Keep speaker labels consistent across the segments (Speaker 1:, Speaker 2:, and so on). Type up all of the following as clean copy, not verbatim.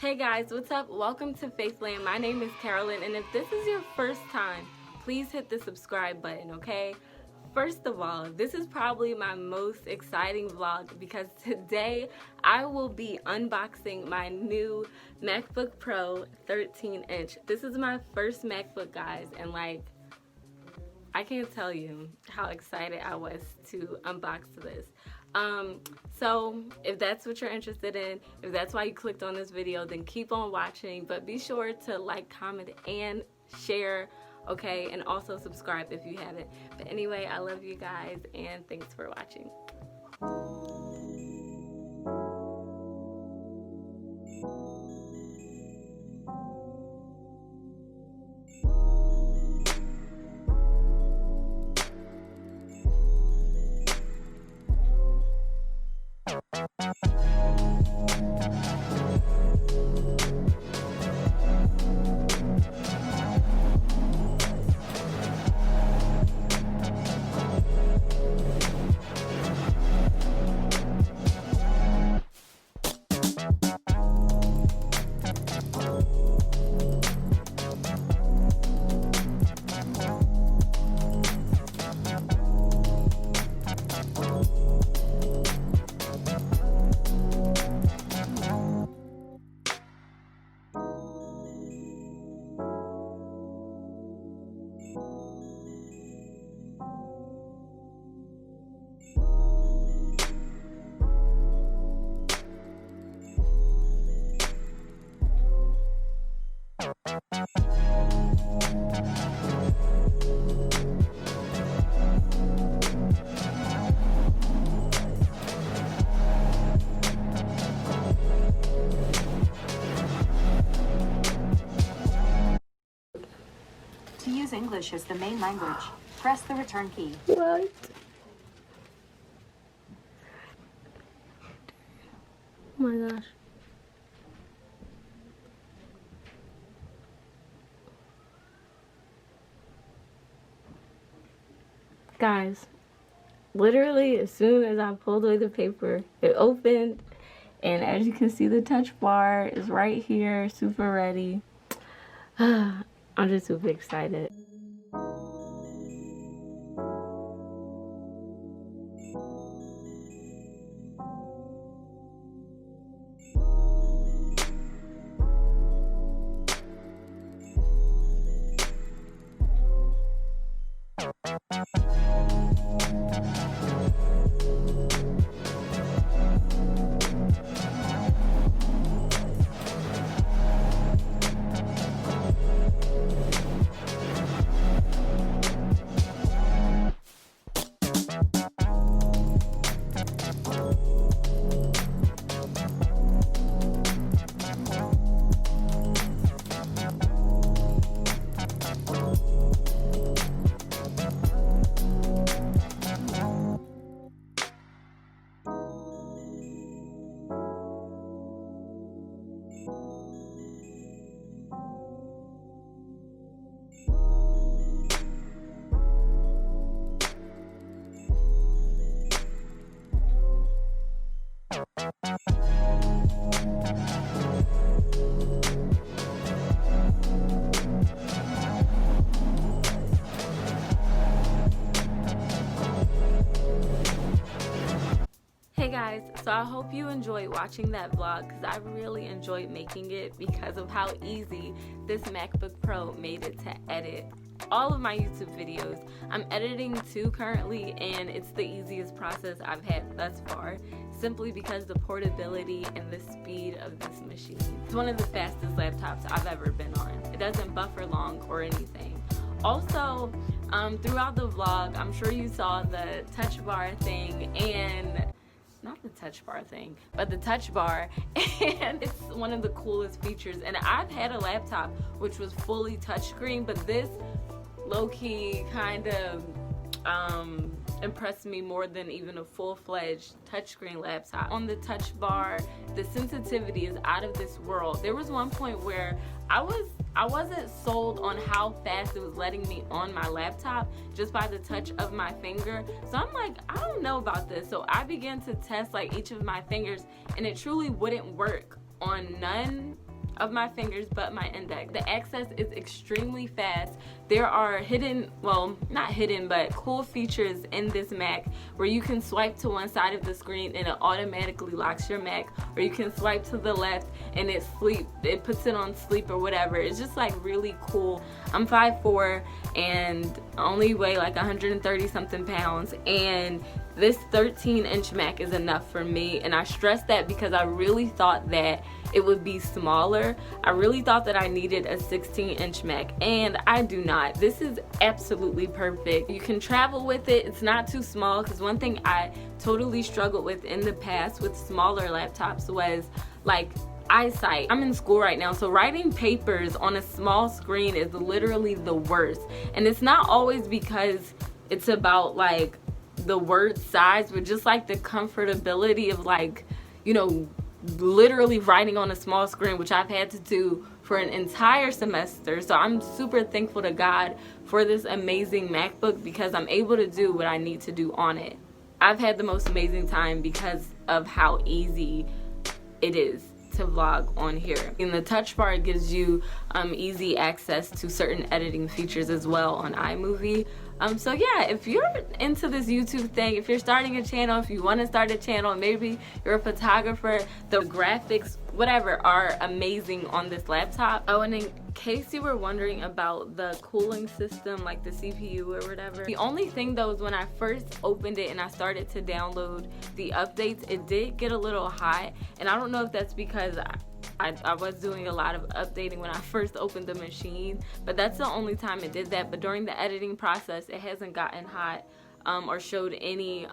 Speaker 1: Hey guys, what's up? Welcome to Faithland. My name is Carolyn, and if this is your first time, please hit the subscribe button, okay? First of all, this is probably my most exciting vlog because today I will be unboxing my new MacBook Pro 13-inch. This is my first MacBook, guys, and like, I can't tell you how excited I was to unbox this. So if that's what you're interested in, if that's why you clicked on this video, then keep on watching, but be sure to like, comment, and share, okay? And also subscribe if you haven't. But anyway, I love you guys, and thanks for watching.
Speaker 2: To use English as the main language, press the return key.
Speaker 1: What? Oh my gosh. Guys, literally as soon as I pulled away the paper, it opened, and as you can see, the touch bar is right here, super ready. I'm just super excited. Hey guys, so I hope you enjoyed watching that vlog because I really enjoyed making it because of how easy this MacBook Pro made it to edit all of my YouTube videos. I'm editing 2 currently, and it's the easiest process I've had thus far, simply because the portability and the speed of this machine. It's one of the fastest laptops I've ever been on. It doesn't buffer long or anything. Also, throughout the vlog, I'm sure you saw the touch bar thing, and not the touch bar thing, but the touch bar, and it's one of the coolest features. And I've had a laptop which was fully touchscreen, but this low-key kind of impressed me more than even a full-fledged touchscreen laptop. On the touch bar, the sensitivity is out of this world. There was one point where I wasn't sold on how fast it was letting me on my laptop just by the touch of my finger. So I'm like, I don't know about this. So I began to test like each of my fingers, and it truly wouldn't work on none of my fingers but my index. The access is extremely fast. There are hidden, well, not hidden, but cool features in this Mac where you can swipe to one side of the screen and it automatically locks your Mac, or you can swipe to the left and it puts it on sleep or whatever. It's just like really cool. I'm 5'4" and only weigh like 130 something pounds, and this 13-inch Mac is enough for me. And I stress that because I really thought that it would be smaller. I really thought that I needed a 16-inch Mac, and I do not. This is absolutely perfect. You can travel with it. It's not too small, because one thing I totally struggled with in the past with smaller laptops was like eyesight. I'm in school right now, so writing papers on a small screen is literally the worst. And it's not always because it's about like the word size, but just like the comfortability of like, you know, literally writing on a small screen, which I've had to do for an entire semester. So I'm super thankful to God for this amazing MacBook, because I'm able to do what I need to do on it. I've had the most amazing time because of how easy it is to vlog on here. In the touch bar, it gives you easy access to certain editing features as well on iMovie. So yeah, if you're into this YouTube thing, if you're starting a channel, if you want to start a channel, maybe you're a photographer, the graphics, whatever, are amazing on this laptop. Oh, and in case you were wondering about the cooling system, like the CPU or whatever, the only thing though is when I first opened it and I started to download the updates, it did get a little hot, and I don't know if that's because I was doing a lot of updating when I first opened the machine, but that's the only time it did that. But during the editing process, it hasn't gotten hot or showed any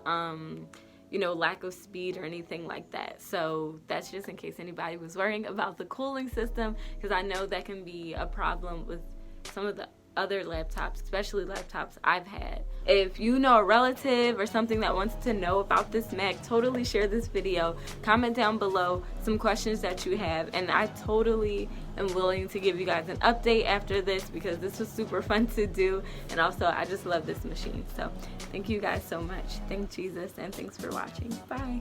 Speaker 1: you know, lack of speed or anything like that. So that's just in case anybody was worrying about the cooling system, because I know that can be a problem with some of the other laptops, especially laptops I've had. If you know a relative or something that wants to know about this Mac, totally share this video. Comment down below some questions that you have, and I totally am willing to give you guys an update after this, because this was super fun to do, and also I just love this machine. So thank you guys so much. Thank Jesus, and thanks for watching. Bye.